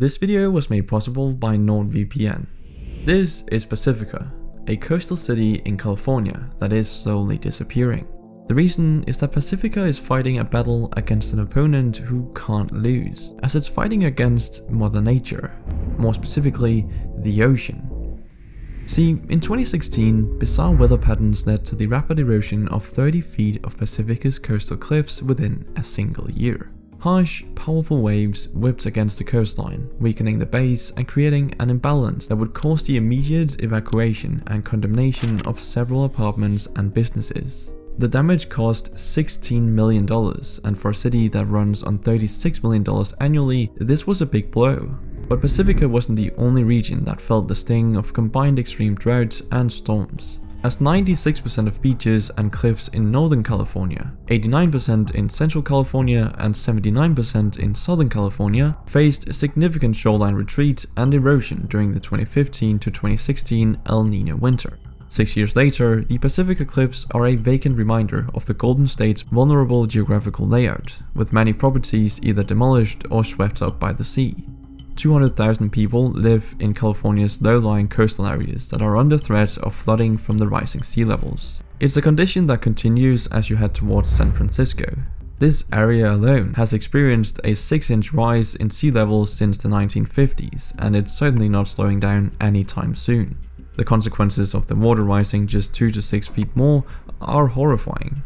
This video was made possible by NordVPN. This is Pacifica, a coastal city in California that is slowly disappearing. The reason is that Pacifica is fighting a battle against an opponent who can't lose, as it's fighting against Mother Nature, more specifically, the ocean. See, in 2016, bizarre weather patterns led to the rapid erosion of 30 feet of Pacifica's coastal cliffs within a single year. Harsh, powerful waves whipped against the coastline, weakening the base and creating an imbalance that would cause the immediate evacuation and condemnation of several apartments and businesses. The damage cost $16 million, and for a city that runs on $36 million annually, this was a big blow. But Pacifica wasn't the only region that felt the sting of combined extreme drought and storms, as 96% of beaches and cliffs in Northern California, 89% in Central California, and 79% in Southern California faced a significant shoreline retreat and erosion during the 2015 to 2016 El Niño winter. 6 years later, the Pacifica Cliffs are a vacant reminder of the Golden State's vulnerable geographical layout, with many properties either demolished or swept up by the sea. 200,000 people live in California's low-lying coastal areas that are under threat of flooding from the rising sea levels. It's a condition that continues as you head towards San Francisco. This area alone has experienced a 6-inch rise in sea levels since the 1950s, and it's certainly not slowing down anytime soon. The consequences of the water rising just 2 to 6 feet more are horrifying.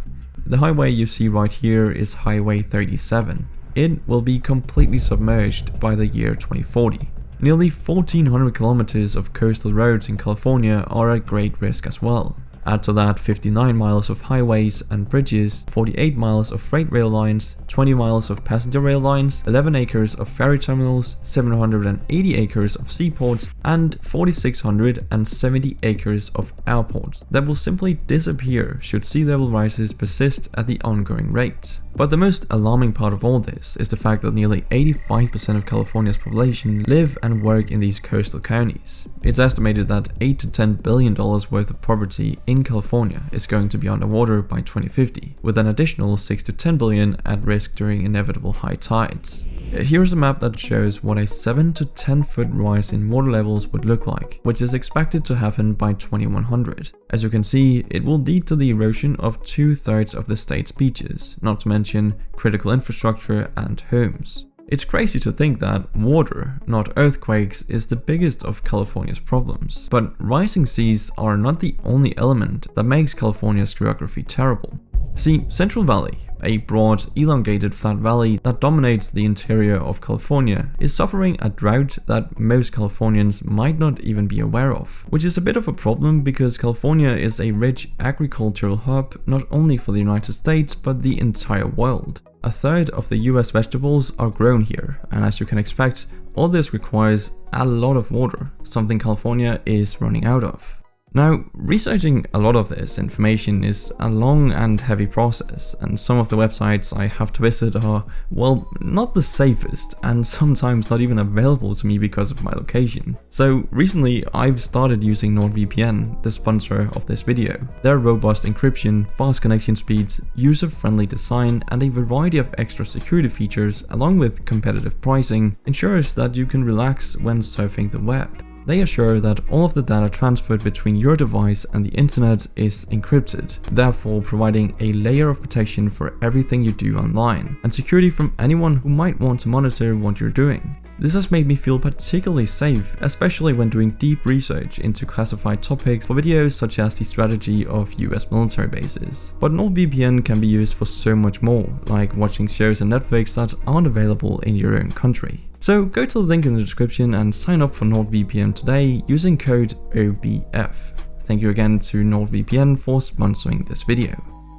The highway you see right here is Highway 37. It will be completely submerged by the year 2040. Nearly 1,400 kilometers of coastal roads in California are at great risk as well. Add to that 59 miles of highways and bridges, 48 miles of freight rail lines, 20 miles of passenger rail lines, 11 acres of ferry terminals, 780 acres of seaports, and 4,670 acres of airports that will simply disappear should sea level rises persist at the ongoing rate. But the most alarming part of all this is the fact that nearly 85% of California's population live and work in these coastal counties. It's estimated that $8 to $10 billion worth of property in California is going to be underwater by 2050, with an additional $6 to $10 billion at risk during inevitable high tides. Here's a map that shows what a 7 to 10 foot rise in water levels would look like, which is expected to happen by 2100. As you can see, it will lead to the erosion of 2/3 of the state's beaches, not to mention critical infrastructure and homes. It's crazy to think that water, not earthquakes, is the biggest of California's problems. But rising seas are not the only element that makes California's geography terrible. See, Central Valley, a broad, elongated flat valley that dominates the interior of California, is suffering a drought that most Californians might not even be aware of, which is a bit of a problem because California is a rich agricultural hub not only for the United States but the entire world. 1/3 of the US vegetables are grown here, and as you can expect, all this requires a lot of water, something California is running out of. Now, researching a lot of this information is a long and heavy process, and some of the websites I have to visit are, well, not the safest, and sometimes not even available to me because of my location. So recently, I've started using NordVPN, the sponsor of this video. Their robust encryption, fast connection speeds, user-friendly design, and a variety of extra security features, along with competitive pricing, ensures that you can relax when surfing the web. They assure that all of the data transferred between your device and the internet is encrypted, therefore providing a layer of protection for everything you do online, and security from anyone who might want to monitor what you're doing. This has made me feel particularly safe, especially when doing deep research into classified topics for videos such as the strategy of US military bases. But NordVPN can be used for so much more, like watching shows on Netflix that aren't available in your own country. So go to the link in the description and sign up for NordVPN today using code OBF. Thank you again to NordVPN for sponsoring this video.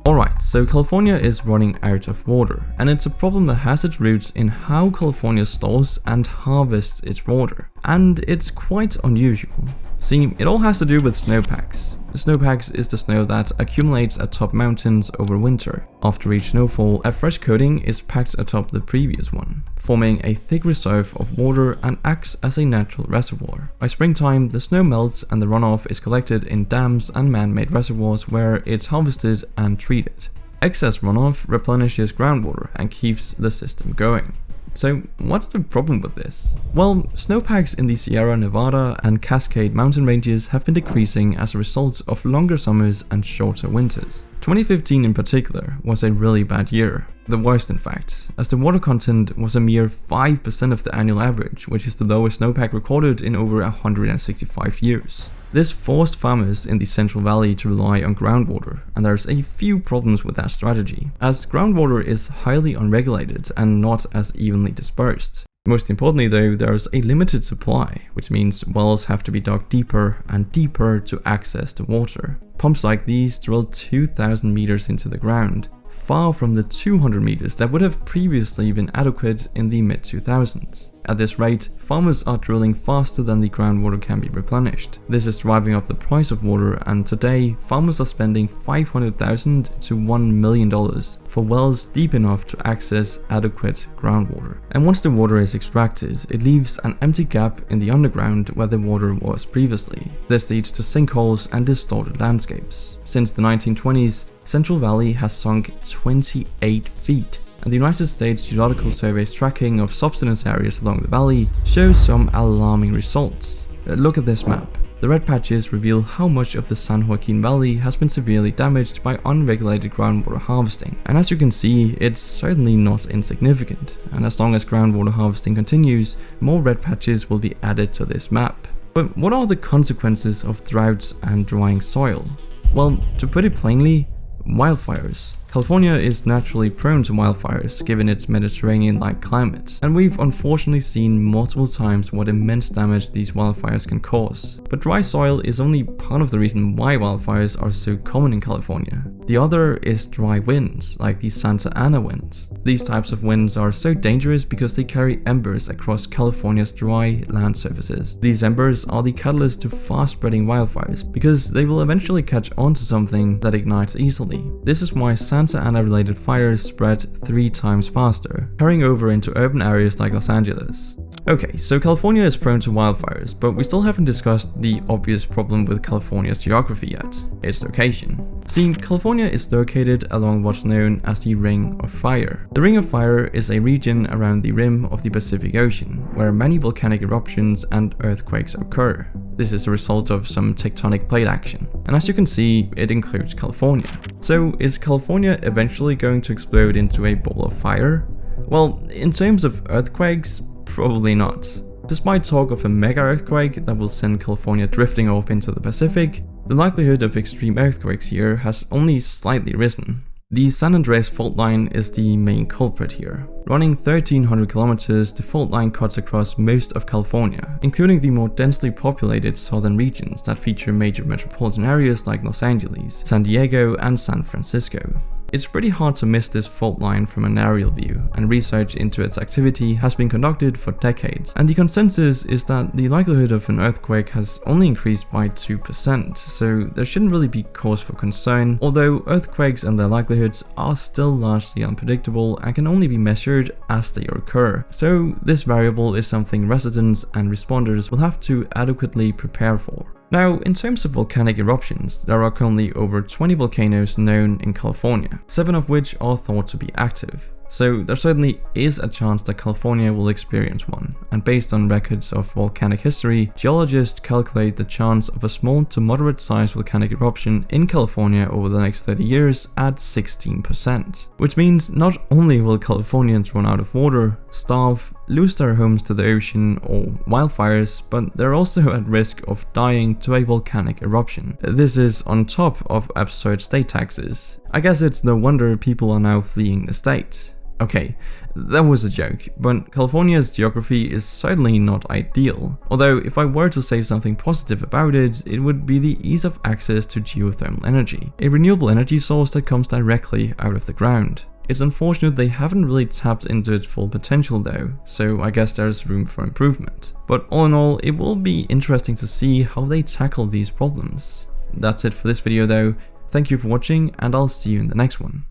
Alright, so California is running out of water, and it's a problem that has its roots in how California stores and harvests its water, and it's quite unusual. See, it all has to do with snowpacks. The snowpacks is the snow that accumulates atop mountains over winter. After each snowfall, a fresh coating is packed atop the previous one, forming a thick reserve of water and acts as a natural reservoir. By springtime, the snow melts and the runoff is collected in dams and man-made reservoirs where it's harvested and treated. Excess runoff replenishes groundwater and keeps the system going. So what's the problem with this? Well, snowpacks in the Sierra Nevada and Cascade mountain ranges have been decreasing as a result of longer summers and shorter winters. 2015 in particular was a really bad year. The worst in fact, as the water content was a mere 5% of the annual average, which is the lowest snowpack recorded in over 165 years. This forced farmers in the Central Valley to rely on groundwater, and there's a few problems with that strategy, as groundwater is highly unregulated and not as evenly dispersed. Most importantly though, there's a limited supply, which means wells have to be dug deeper and deeper to access the water. Pumps like these drill 2,000 meters into the ground, far from the 200 meters that would have previously been adequate in the mid-2000s. At this rate, farmers are drilling faster than the groundwater can be replenished. This is driving up the price of water, and today, farmers are spending $500,000 to $1 million for wells deep enough to access adequate groundwater. And once the water is extracted, it leaves an empty gap in the underground where the water was previously. This leads to sinkholes and distorted landscapes. Since the 1920s, Central Valley has sunk 28 feet, and the United States Geological Survey's tracking of subsidence areas along the valley shows some alarming results. Look at this map. The red patches reveal how much of the San Joaquin Valley has been severely damaged by unregulated groundwater harvesting, and as you can see, it's certainly not insignificant, and as long as groundwater harvesting continues, more red patches will be added to this map. But what are the consequences of droughts and drying soil? Well, to put it plainly, wildfires. California is naturally prone to wildfires given its Mediterranean-like climate, and we've unfortunately seen multiple times what immense damage these wildfires can cause. But dry soil is only part of the reason why wildfires are so common in California. The other is dry winds, like the Santa Ana winds. These types of winds are so dangerous because they carry embers across California's dry land surfaces. These embers are the catalyst to fast-spreading wildfires because they will eventually catch onto something that ignites easily. This is why Santa Ana related fires spread 3 times faster, carrying over into urban areas like Los Angeles. Okay, so California is prone to wildfires, but we still haven't discussed the obvious problem with California's geography yet, its location. See, California is located along what's known as the Ring of Fire. The Ring of Fire is a region around the rim of the Pacific Ocean, where many volcanic eruptions and earthquakes occur. This is a result of some tectonic plate action, and as you can see, it includes California. So is California eventually going to explode into a ball of fire? Well, in terms of earthquakes, probably not. Despite talk of a mega earthquake that will send California drifting off into the Pacific, the likelihood of extreme earthquakes here has only slightly risen. The San Andreas fault line is the main culprit here. Running 1,300 kilometers, the fault line cuts across most of California, including the more densely populated southern regions that feature major metropolitan areas like Los Angeles, San Diego, and San Francisco. It's pretty hard to miss this fault line from an aerial view, and research into its activity has been conducted for decades, and the consensus is that the likelihood of an earthquake has only increased by 2%, so there shouldn't really be cause for concern, although earthquakes and their likelihoods are still largely unpredictable and can only be measured as they occur. So this variable is something residents and responders will have to adequately prepare for. Now, in terms of volcanic eruptions, there are currently over 20 volcanoes known in California, 7 of which are thought to be active. So there certainly is a chance that California will experience one, and based on records of volcanic history, geologists calculate the chance of a small to moderate sized volcanic eruption in California over the next 30 years at 16%. Which means not only will Californians run out of water, starve, lose their homes to the ocean or wildfires, but they're also at risk of dying to a volcanic eruption. This is on top of absurd state taxes. I guess it's no wonder people are now fleeing the state. Okay, that was a joke, but California's geography is certainly not ideal. Although if I were to say something positive about it, it would be the ease of access to geothermal energy, a renewable energy source that comes directly out of the ground. It's unfortunate they haven't really tapped into its full potential though, so I guess there's room for improvement. But all in all, it will be interesting to see how they tackle these problems. That's it for this video though. Thank you for watching, and I'll see you in the next one.